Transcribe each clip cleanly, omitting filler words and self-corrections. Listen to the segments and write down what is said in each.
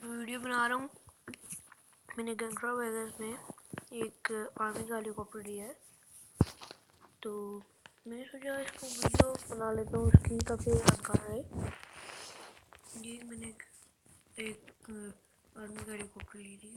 Video बना रहा हूँ। मैंने गैंगस्टर वेगस में एक आर्मी का हेलीकॉप्टर लिया है, तो मैंने सोचा इसको वीडियो बना लेता हूँ उसकी, ताकि यादगार है। ये मैंने एक आर्मी का हेलीकॉप्टर ली थी।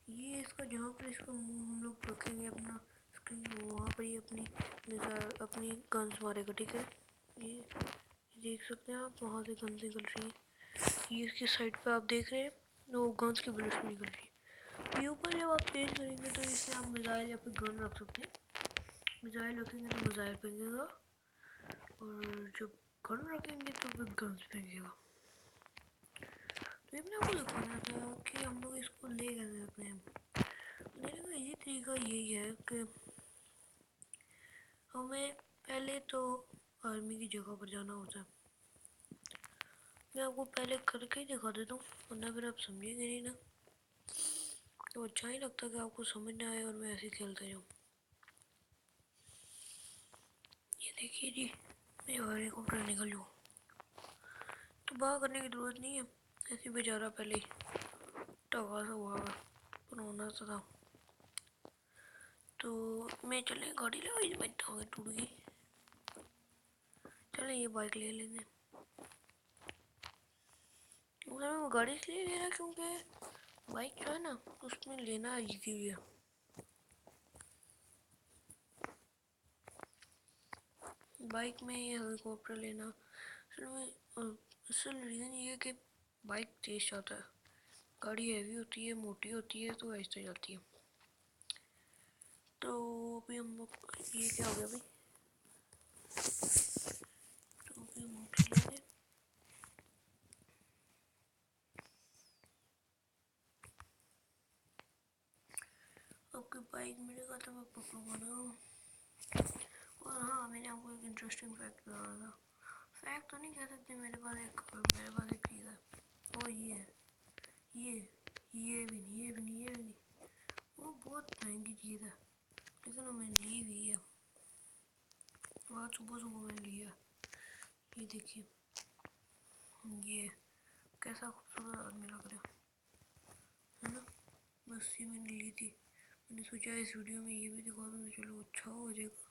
ये इसका जहाँ पर इसका मुँह हम लोग रखेंगे अपना स्क्रीन, वहाँ पर ही अपनी गन्स मारेगा। ठीक है, ये देख सकते हैं आप, वहाँ से गन्स निकल रही है। ये इसकी साइड पे आप देख रहे हैं, वो गन्स की बुलेट्स निकल रही है। ये ऊपर जब आप तेज करेंगे तो इससे आप मिसाइल या फिर गन रख सकते हैं। मिसाइल रखेंगे तो मिसाइल फेंकेगा, और जब गन रखेंगे तो फिर गन्स फेंकेगा। तो ये मैंने आपको दिखाना था कि हम लोग इसको ले कैसे सकते हैं। लेने का यही तरीका यही है कि हमें पहले तो आर्मी की जगह पर जाना होता है। मैं आपको पहले करके ही दिखा देता हूँ, वरना फिर आप समझेंगे नहीं ना, तो अच्छा ही लगता कि आपको समझ ना आए और मैं ऐसे खेलते जाऊँ। ये देखिए जी, मैं हेलीकॉप्टर निकल जाऊँ, तो बाहर करने की ज़रूरत नहीं है, ऐसे बेचारा पहले ही टगा सा हुआ पुराना सा था। तो मैं चले गाड़ी ले, मैं टाँगें टूट गई। चले ये बाइक ले लेते। मैं गाड़ी इसलिए ले रहा क्योंकि बाइक जो है ना, उसमें लेना इजी भी है। बाइक में ये हेलीकॉप्टर लेना असल रीज़न ये है कि बाइक तेज जाता है, गाड़ी हैवी होती है, मोटी होती है, तो ऐसे जाती है। तो अभी हम लोग ये क्या हो गया भाई, तो अभी हम उठेंगे। आपकी बाइक मिलेगा तो मैं पकड़ूंगा ना। और हाँ, मैंने आपको एक इंटरेस्टिंग फैक्ट बताना था। फैक्ट तो नहीं कह सकते, मेरे पास एक चीज़ है, वो ये है, ये भी नहीं, वो बहुत महंगी चीज़ है, लेकिन वो मैंने ली हुई है। आज सुबह सुबह मैंने लिया। ये देखिए, ये कैसा खूबसूरत आदमी लग रहा है ना। बस ये मैंने ली थी, मैंने सोचा इस वीडियो में ये भी दिखा दूँ, चलो अच्छा हो जाएगा,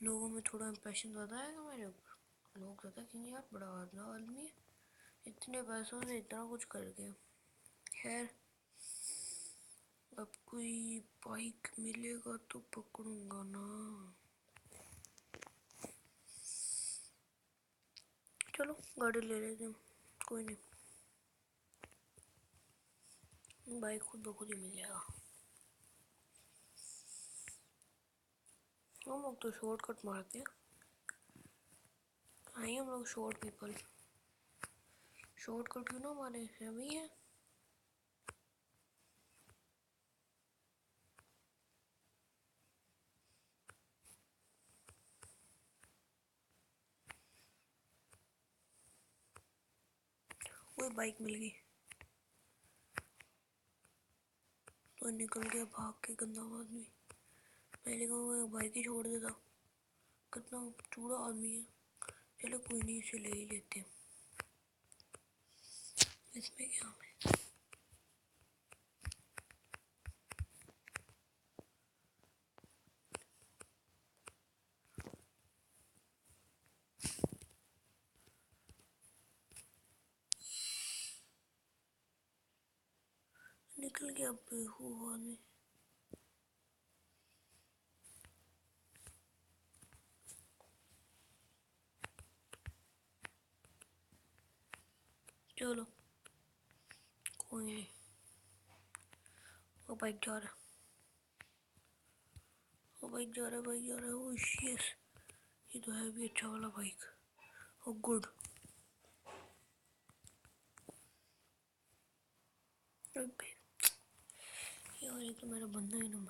लोगों में थोड़ा इम्प्रेशन ज़्यादा आएगा मेरे ऊपर। लोग कहते हैं कि यार बड़ा आदमी है, इतने पैसों से इतना कुछ कर गया। खैर, अब कोई बाइक मिलेगा तो पकड़ूंगा ना। चलो गाड़ी ले लेते हैं, कोई नहीं, बाइक खुद ब खुद ही मिल जाएगा। हम लोग तो शॉर्टकट मारते हैं, हाँ हम लोग शॉर्ट पीपल, शॉर्टकट क्यों ना मारे, है भी है। कोई बाइक मिल गई तो निकल गया भाग के गंदा आदमी। पहले कहूँगा बाइक ही छोड़ देता, कितना चूड़ा आदमी है। चलो कोई नहीं, इसे ले ही लेते हैं, इसमें क्या है। निकल गया बेवकूफ आदमी। चलो कोई नहीं, वो बाइक जा रहा है, बाइक जा रहा है। ओ यस, ये तो है भी अच्छा वाला बाइक। ओ गुड, यार ये तो मेरा बंदा ही ना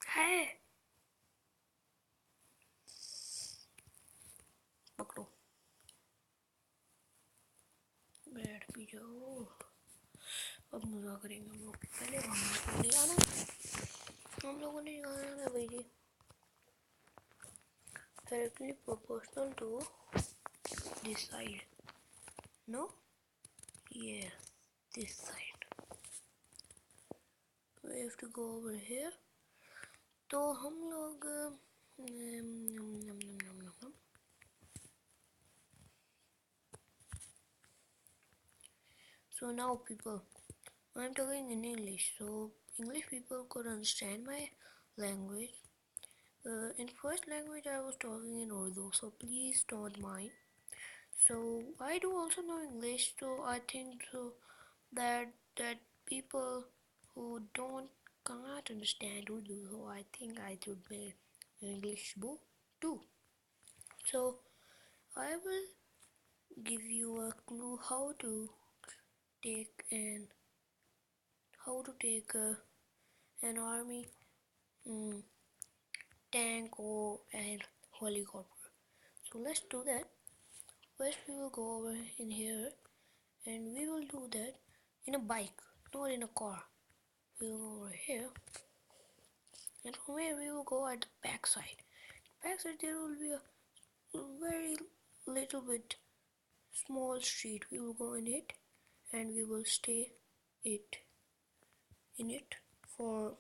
है। पकड़ो, बैठ भी जाओ, अब मजा करेंगे हम लोग। पहले हम नहीं आना, हम लोगों ने आना भाई जी, directly proportional to this side, No? Yes, this side. We have to go over here. तो हम लोग So now people, I'm talking in English, so English people could understand my language. In first language I was talking in Urdu, so please don't mind. So I do also know English, so I think so that people who can't understand Urdu, so I think I should be English book too. So I will give you a clue how to take an an army tank or a helicopter. So let's do that. First we will go over in here and we will do that in a bike, not in a car. We will go over here and from here we will go at the back side. Back side there will be a very little bit small street. We will go in it and we will stay in it for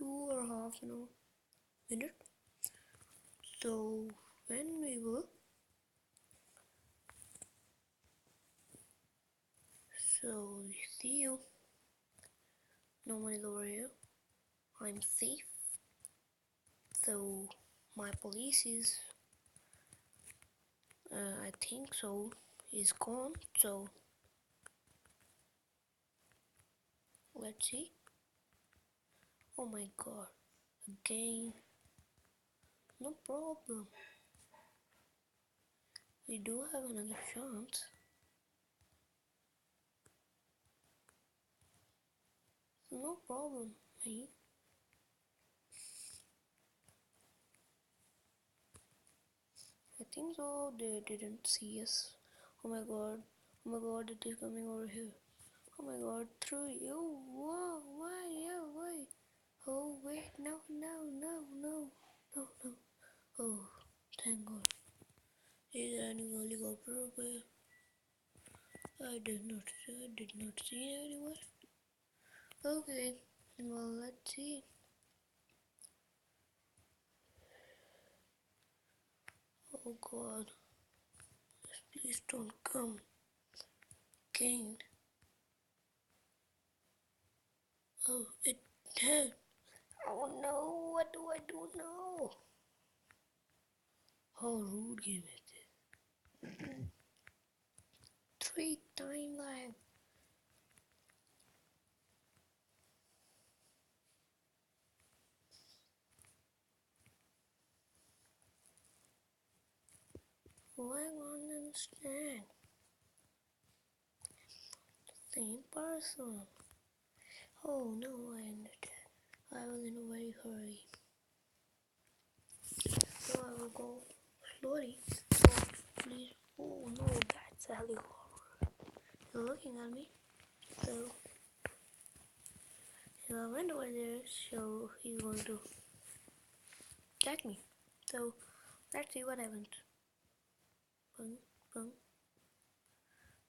2.5 minutes. So when we will see you. No one is over here. I'm safe. So my police is I think so is gone. So let's see. Oh my god. Again. No problem. We do have another chance. No problem, mate. I think so they didn't see us. Oh my god. Oh my god, it is coming over here. Oh my god, through you. Whoa, why, yeah, why? Oh wait, no. Oh, thank god. Is there any helicopter over here? I did not see anyone. Okay, well let's see. Oh god, please don't come again. Oh, it did. Oh no, what do I do now? How rude game is this? 3 time lag. Why won't understand? Same person. Oh no, I understand. I was in a very hurry. So I will go slowly. So please. Oh no, that's a helicopter. He's looking at me. So I went over there, so he's going to attack me. So let's see what happens. Boom, boom.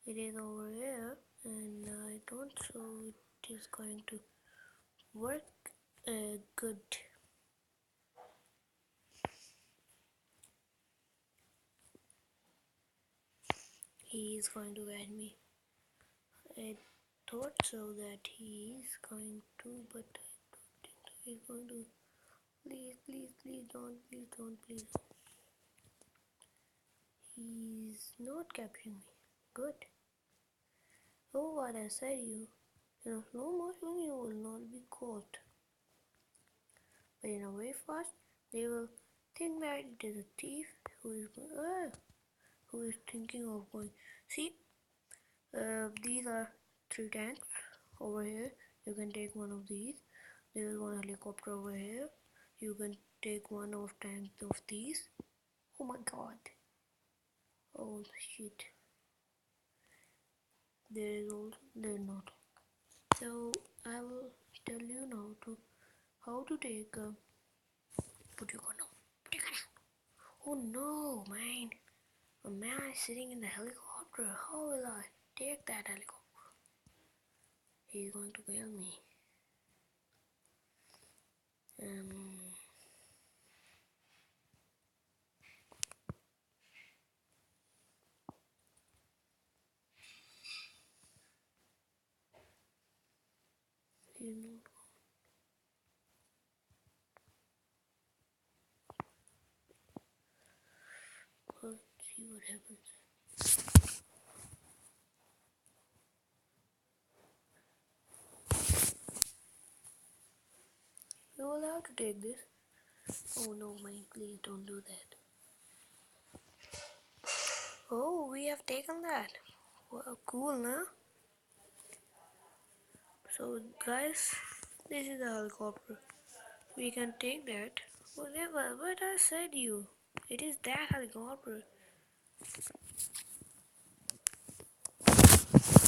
It is over here, and I don't so it is going to work good. He is going to get me. I thought so that he is going to, but I don't think so he's going to. Please don't. He's not capturing me. Good. Oh, what I said in a slow motion you will not be caught. But in a very fast, they will think that it is a thief who is thinking of going. See, these are 3 tanks over here. You can take one of these. There is one helicopter over here. You can take one of tanks of these. Oh my god. Oh shit. There not. So I will tell you now how to take put your gun on. Oh no, man. A man is sitting in the helicopter. helicopter. How will I take that helicopter? He's going to kill me. He's not. Let's see what happens. You will have to take this. Oh no, Mike, please don't do that. Oh, we have taken that. Well, cool, huh? So, guys, this is the helicopter. We can take that. Whatever, but I said you. It is that helicopter.